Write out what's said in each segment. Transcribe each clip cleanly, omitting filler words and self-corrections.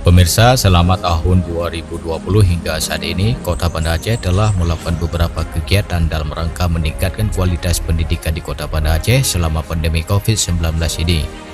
Pemirsa, selama tahun 2020 hingga saat ini, Kota Banda Aceh telah melakukan beberapa kegiatan dalam rangka meningkatkan kualitas pendidikan di Kota Banda Aceh selama pandemi COVID-19 ini.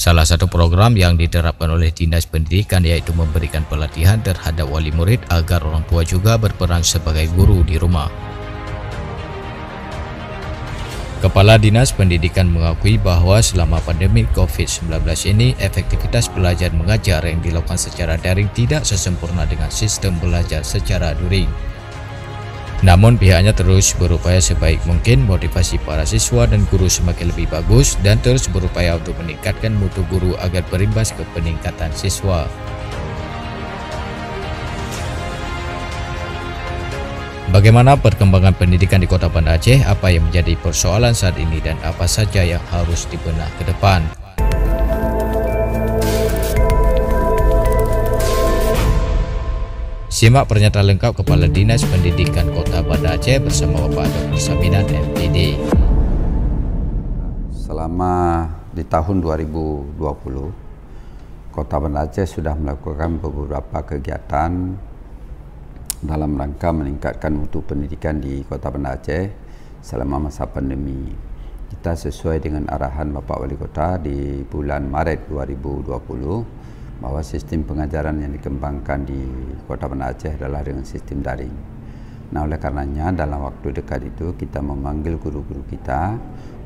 Salah satu program yang diterapkan oleh Dinas Pendidikan yaitu memberikan pelatihan terhadap wali murid agar orang tua juga berperan sebagai guru di rumah. Kepala Dinas Pendidikan mengakui bahwa selama pandemi COVID-19 ini, efektivitas belajar mengajar yang dilakukan secara daring tidak sesempurna dengan sistem belajar secara daring. Namun pihaknya terus berupaya sebaik mungkin motivasi para siswa dan guru semakin lebih bagus dan terus berupaya untuk meningkatkan mutu guru agar berimbas ke peningkatan siswa. Bagaimana perkembangan pendidikan di Kota Banda Aceh, apa yang menjadi persoalan saat ini dan apa saja yang harus dibedah ke depan? Simak pernyataan lengkap Kepala Dinas Pendidikan Kota Banda Aceh bersama Bapak Dr. Saminan MPD. Selama di tahun 2020, Kota Banda Aceh sudah melakukan beberapa kegiatan dalam rangka meningkatkan mutu pendidikan di Kota Banda Aceh selama masa pandemi. Kita sesuai dengan arahan Bapak Wali Kota di bulan Maret 2020 bahwa sistem pengajaran yang dikembangkan di Kota Banda Aceh adalah dengan sistem daring. Nah, oleh karenanya dalam waktu dekat itu kita memanggil guru-guru kita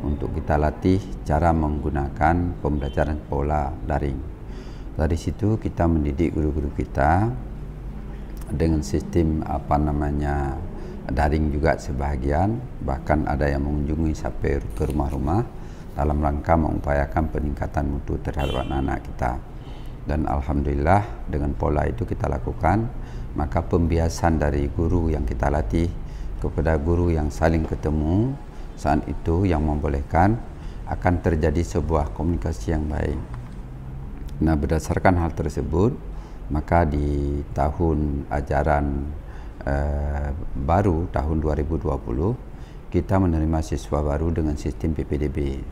untuk kita latih cara menggunakan pembelajaran pola daring. Dari situ kita mendidik guru-guru kita dengan sistem daring juga sebahagian, bahkan ada yang mengunjungi sampai ke rumah-rumah dalam rangka mengupayakan peningkatan mutu terhadap anak-anak kita. Dan alhamdulillah dengan pola itu kita lakukan, maka pembiasan dari guru yang kita latih kepada guru yang saling ketemu saat itu yang membolehkan akan terjadi sebuah komunikasi yang baik. Nah, berdasarkan hal tersebut, maka di tahun ajaran baru tahun 2020 kita menerima siswa baru dengan sistem PPDB,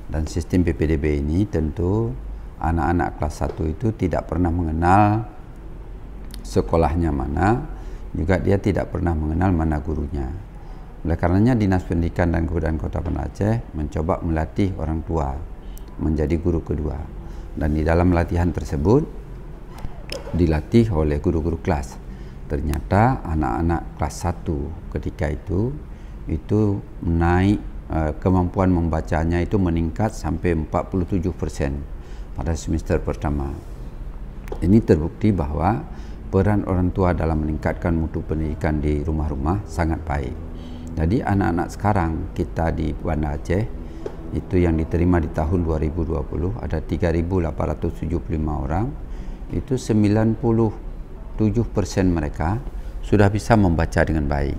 dan sistem PPDB ini tentu anak-anak kelas 1 itu tidak pernah mengenal sekolahnya mana, juga dia tidak pernah mengenal mana gurunya. Oleh karenanya Dinas Pendidikan dan Kebudayaan Kota Banda Aceh mencoba melatih orang tua menjadi guru kedua, dan di dalam latihan tersebut dilatih oleh guru-guru kelas. Ternyata anak-anak kelas 1 ketika itu naik kemampuan membacanya itu meningkat sampai 47% pada semester pertama. Ini terbukti bahwa peran orang tua dalam meningkatkan mutu pendidikan di rumah-rumah sangat baik. Jadi anak-anak sekarang kita di Banda Aceh itu yang diterima di tahun 2020 ada 3.875 orang. Itu 97% mereka sudah bisa membaca dengan baik.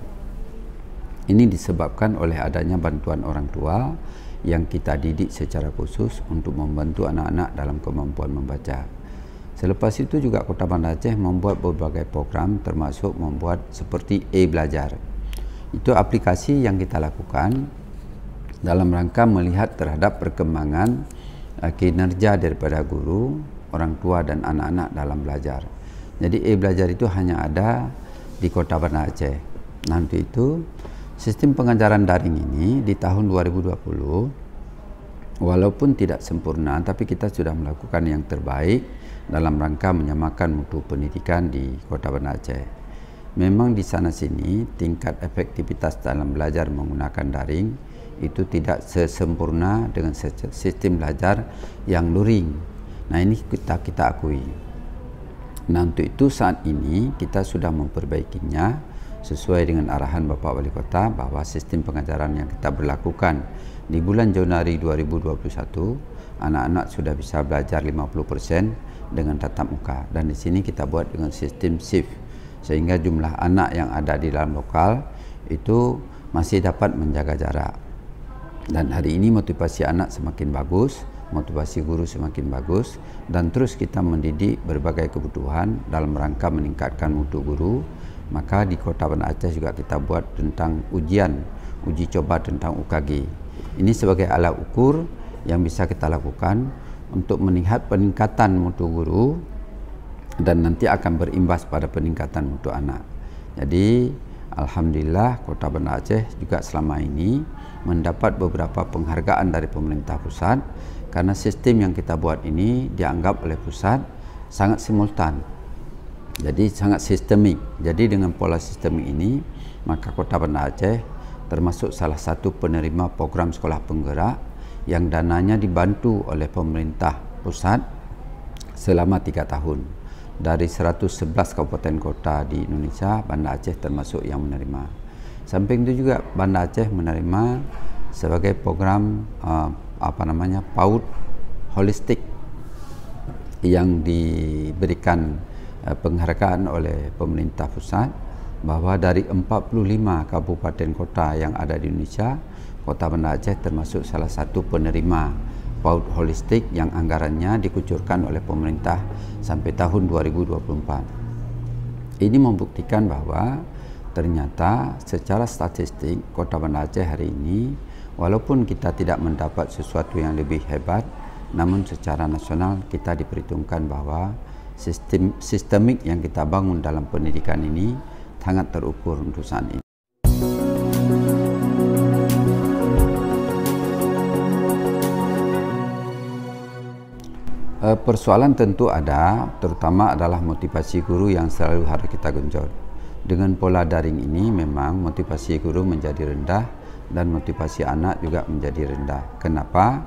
Ini disebabkan oleh adanya bantuan orang tua yang kita didik secara khusus untuk membantu anak-anak dalam kemampuan membaca. Selepas itu juga Kota Banda Aceh membuat berbagai program, termasuk membuat seperti e-belajar. Itu aplikasi yang kita lakukan dalam rangka melihat terhadap perkembangan kinerja daripada guru, orang tua dan anak-anak dalam belajar. Jadi e-belajar itu hanya ada di Kota Banda Aceh. Nanti itu sistem pengajaran daring ini di tahun 2020 walaupun tidak sempurna, tapi kita sudah melakukan yang terbaik dalam rangka menyamakan mutu pendidikan di Kota Banda Aceh. Memang di sana sini tingkat efektivitas dalam belajar menggunakan daring itu tidak sesempurna dengan sistem belajar yang luring. Nah, ini kita akui. Nah, untuk itu saat ini kita sudah memperbaikinya sesuai dengan arahan Bapak Wali Kota bahwa sistem pengajaran yang kita berlakukan di bulan Januari 2021 anak-anak sudah bisa belajar 50% dengan tatap muka, dan di sini kita buat dengan sistem shift sehingga jumlah anak yang ada di dalam lokal itu masih dapat menjaga jarak. Dan hari ini motivasi anak semakin bagus, motivasi guru semakin bagus, dan terus kita mendidik berbagai kebutuhan dalam rangka meningkatkan mutu guru Maka di Kota Banda Aceh juga kita buat tentang uji coba tentang UKG. Ini sebagai alat ukur yang bisa kita lakukan untuk melihat peningkatan mutu guru dan nanti akan berimbas pada peningkatan mutu anak. Jadi alhamdulillah Kota Banda Aceh juga selama ini mendapat beberapa penghargaan dari pemerintah pusat karena sistem yang kita buat ini dianggap oleh pusat sangat simultan. Jadi sangat sistemik. Jadi dengan pola sistemik ini, maka Kota Banda Aceh termasuk salah satu penerima program sekolah penggerak yang dananya dibantu oleh pemerintah pusat selama 3 tahun. Dari 111 kabupaten kota di Indonesia, Banda Aceh termasuk yang menerima. Samping itu juga Banda Aceh menerima sebagai program PAUD holistik yang diberikan penghargaan oleh pemerintah pusat, bahwa dari 45 kabupaten kota yang ada di Indonesia, Kota Banda Aceh termasuk salah satu penerima PAUD holistik yang anggarannya dikucurkan oleh pemerintah sampai tahun 2024. Ini membuktikan bahwa ternyata secara statistik Kota Banda Aceh hari ini, walaupun kita tidak mendapat sesuatu yang lebih hebat, namun secara nasional kita diperhitungkan bahwa sistemik yang kita bangun dalam pendidikan ini sangat terukur untuk saat ini. Persoalan tentu ada, terutama adalah motivasi guru yang selalu harus kita genjot. Dengan pola daring ini memang motivasi guru menjadi rendah dan motivasi anak juga menjadi rendah. Kenapa?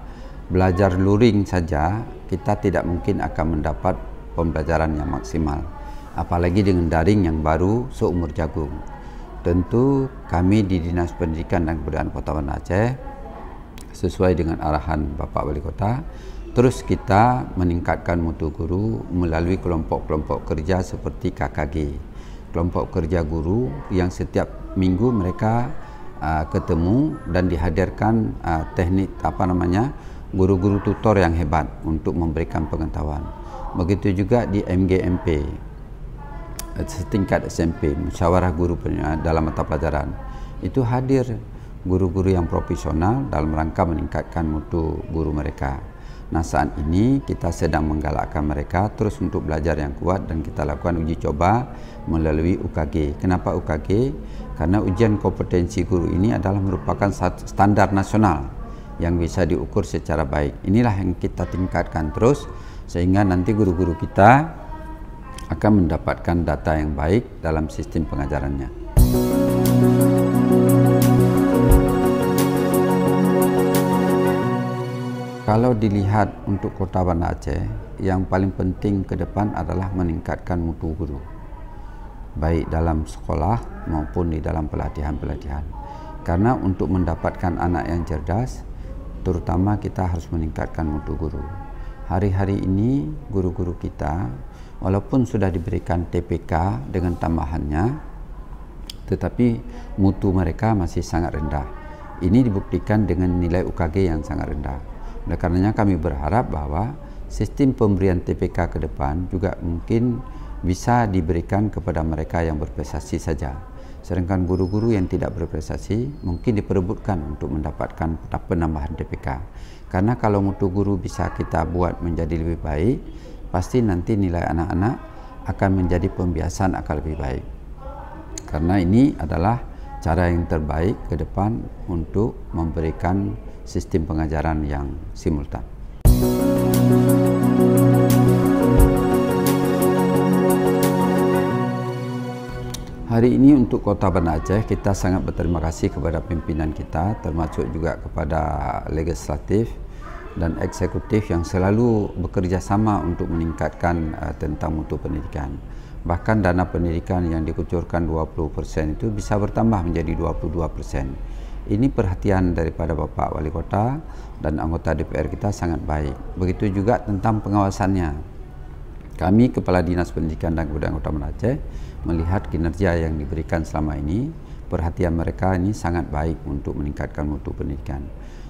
Belajar luring saja kita tidak mungkin akan mendapat pembelajaran yang maksimal. Apalagi dengan daring yang baru seumur jagung. Tentu kami di Dinas Pendidikan dan Kebudayaan Kota Banda Aceh sesuai dengan arahan Bapak Wali Kota, terus kita meningkatkan mutu guru melalui kelompok-kelompok kerja seperti KKG, kelompok kerja guru yang setiap minggu mereka ketemu dan dihadirkan teknik guru-guru tutor yang hebat untuk memberikan pengetahuan. Begitu juga di MGMP setingkat SMP, musyawarah guru dalam mata pelajaran, itu hadir guru-guru yang profesional dalam rangka meningkatkan mutu guru mereka. Nah, saat ini kita sedang menggalakkan mereka terus untuk belajar yang kuat dan kita lakukan uji coba melalui UKG. Kenapa UKG? Karena ujian kompetensi guru ini adalah merupakan standar nasional yang bisa diukur secara baik. Inilah yang kita tingkatkan terus sehingga nanti guru-guru kita akan mendapatkan data yang baik dalam sistem pengajarannya. Kalau dilihat untuk Kota Banda Aceh, yang paling penting ke depan adalah meningkatkan mutu guru, baik dalam sekolah maupun di dalam pelatihan-pelatihan. Karena untuk mendapatkan anak yang cerdas, terutama kita harus meningkatkan mutu guru. Hari-hari ini guru-guru kita, walaupun sudah diberikan TPK dengan tambahannya, tetapi mutu mereka masih sangat rendah. Ini dibuktikan dengan nilai UKG yang sangat rendah. Oleh karenanya kami berharap bahwa sistem pemberian TPK ke depan juga mungkin bisa diberikan kepada mereka yang berprestasi saja. Sedangkan guru-guru yang tidak berprestasi mungkin diperebutkan untuk mendapatkan penambahan TPK. Karena kalau mutu guru bisa kita buat menjadi lebih baik, pasti nanti nilai anak-anak akan menjadi pembiasan akan lebih baik. Karena ini adalah cara yang terbaik ke depan untuk memberikan sistem pengajaran yang simultan. Hari ini untuk Kota Banda Aceh kita sangat berterima kasih kepada pimpinan kita, termasuk juga kepada legislatif dan eksekutif yang selalu bekerja sama untuk meningkatkan tentang mutu pendidikan. Bahkan dana pendidikan yang dikucurkan 20% itu bisa bertambah menjadi 22%. Ini perhatian daripada Bapak Wali Kota dan anggota DPR kita sangat baik. Begitu juga tentang pengawasannya. Kami Kepala Dinas Pendidikan dan Kebudayaan Kota Banda Aceh melihat kinerja yang diberikan selama ini, perhatian mereka ini sangat baik untuk meningkatkan mutu pendidikan.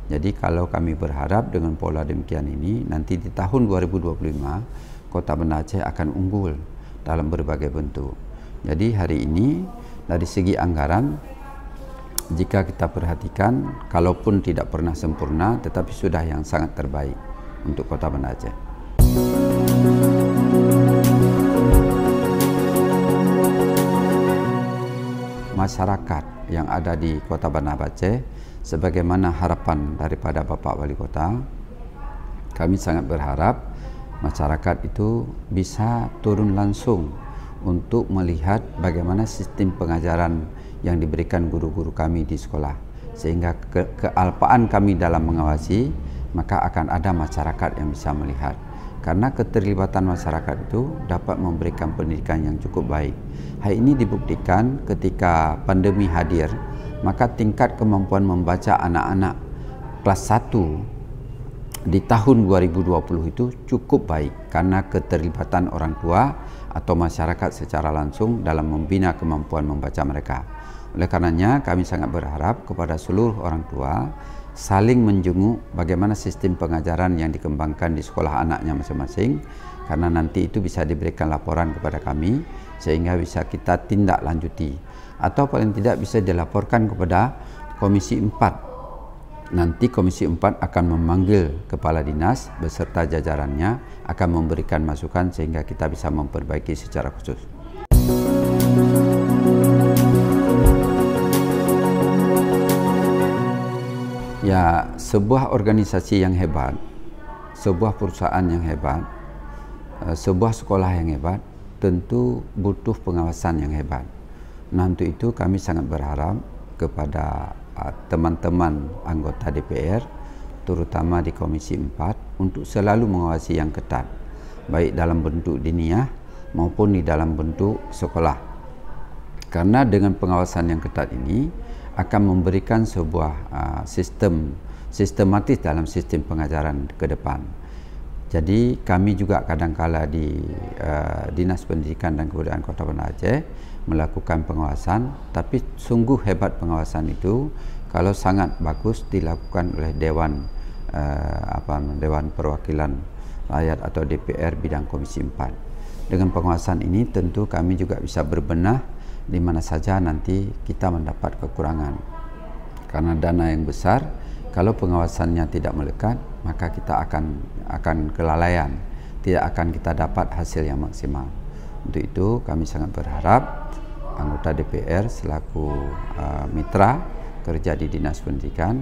Jadi kalau kami berharap dengan pola demikian ini, nanti di tahun 2025 Kota Banda Aceh akan unggul dalam berbagai bentuk. Jadi hari ini dari segi anggaran, jika kita perhatikan, kalaupun tidak pernah sempurna, tetapi sudah yang sangat terbaik untuk Kota Banda Aceh. Masyarakat yang ada di Kota Banda Aceh, sebagaimana harapan daripada Bapak Wali Kota, kami sangat berharap masyarakat itu bisa turun langsung untuk melihat bagaimana sistem pengajaran yang diberikan guru-guru kami di sekolah, sehingga kealpaan kami dalam mengawasi, maka akan ada masyarakat yang bisa melihat. Karena keterlibatan masyarakat itu dapat memberikan pendidikan yang cukup baik. Hal ini dibuktikan ketika pandemi hadir, maka tingkat kemampuan membaca anak-anak kelas 1 di tahun 2020 itu cukup baik karena keterlibatan orang tua atau masyarakat secara langsung dalam membina kemampuan membaca mereka. Oleh karenanya kami sangat berharap kepada seluruh orang tua saling menjenguk bagaimana sistem pengajaran yang dikembangkan di sekolah anaknya masing-masing, karena nanti itu bisa diberikan laporan kepada kami sehingga bisa kita tindak lanjuti, atau paling tidak bisa dilaporkan kepada Komisi 4. Nanti Komisi 4 akan memanggil kepala dinas beserta jajarannya, akan memberikan masukan sehingga kita bisa memperbaiki secara khusus. Ya, sebuah organisasi yang hebat, sebuah perusahaan yang hebat, sebuah sekolah yang hebat, tentu butuh pengawasan yang hebat. Nah, untuk itu kami sangat berharap kepada teman-teman anggota DPR, terutama di Komisi 4, untuk selalu mengawasi yang ketat, baik dalam bentuk diniyah maupun di dalam bentuk sekolah. Karena dengan pengawasan yang ketat ini akan memberikan sebuah sistematis dalam sistem pengajaran ke depan. Jadi kami juga kadangkala di Dinas Pendidikan dan Kebudayaan Kota Banda Aceh melakukan pengawasan, tapi sungguh hebat pengawasan itu kalau sangat bagus dilakukan oleh Dewan Perwakilan Rakyat atau DPR bidang Komisi 4. Dengan pengawasan ini tentu kami juga bisa berbenah di mana saja nanti kita mendapat kekurangan. Karena dana yang besar, kalau pengawasannya tidak melekat, maka kita akan kelalaian, tidak akan kita dapat hasil yang maksimal. Untuk itu kami sangat berharap anggota DPR selaku mitra kerja di Dinas Pendidikan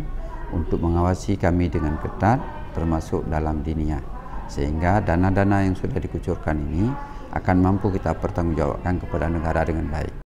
untuk mengawasi kami dengan ketat, termasuk dalam diniyah, sehingga dana-dana yang sudah dikucurkan ini akan mampu kita pertanggungjawabkan kepada negara dengan baik.